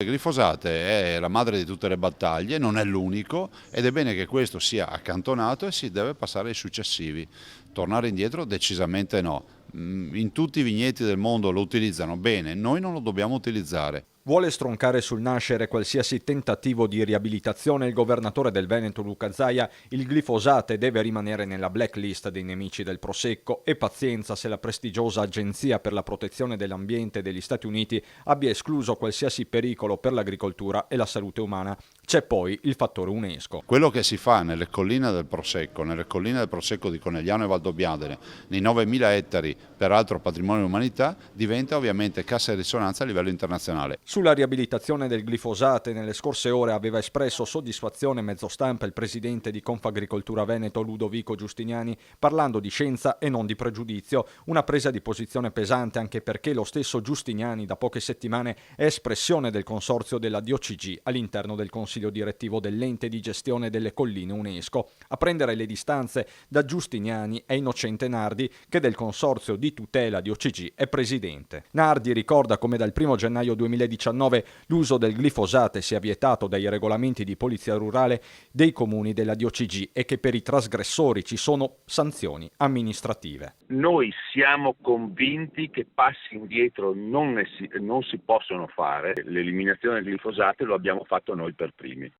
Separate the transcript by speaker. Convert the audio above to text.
Speaker 1: Il glifosate è la madre di tutte le battaglie, non è l'unico ed è bene che questo sia accantonato e si deve passare ai successivi. Tornare indietro decisamente no. In tutti i vigneti del mondo lo utilizzano bene, noi non lo dobbiamo utilizzare.
Speaker 2: Vuole stroncare sul nascere qualsiasi tentativo di riabilitazione il governatore del Veneto Luca Zaia, il glifosate deve rimanere nella blacklist dei nemici del prosecco e pazienza se la prestigiosa Agenzia per la protezione dell'ambiente degli Stati Uniti abbia escluso qualsiasi pericolo per l'agricoltura e la salute umana. C'è poi il fattore UNESCO.
Speaker 1: Quello che si fa nelle colline del Prosecco di Conegliano e Valdobbiadene, nei 9.000 ettari, peraltro patrimonio dell'umanità, diventa ovviamente cassa di risonanza a livello internazionale.
Speaker 2: Sulla riabilitazione del glifosate nelle scorse ore aveva espresso soddisfazione mezzo stampa il presidente di Confagricoltura Veneto Ludovico Giustiniani, parlando di scienza e non di pregiudizio, una presa di posizione pesante anche perché lo stesso Giustiniani da poche settimane è espressione del consorzio della DOCG all'interno del consiglio direttivo dell'ente di gestione delle colline UNESCO. A prendere le distanze da Giustiniani è Innocente Nardi, che del consorzio di tutela DOCG è presidente. Nardi ricorda come dal 1 gennaio 2019 l'uso del glifosate sia vietato dai regolamenti di polizia rurale dei comuni della DOCG e che per i trasgressori ci sono sanzioni amministrative.
Speaker 3: Noi siamo convinti che passi indietro non si possono fare. L'eliminazione del glifosate lo abbiamo fatto noi per primi.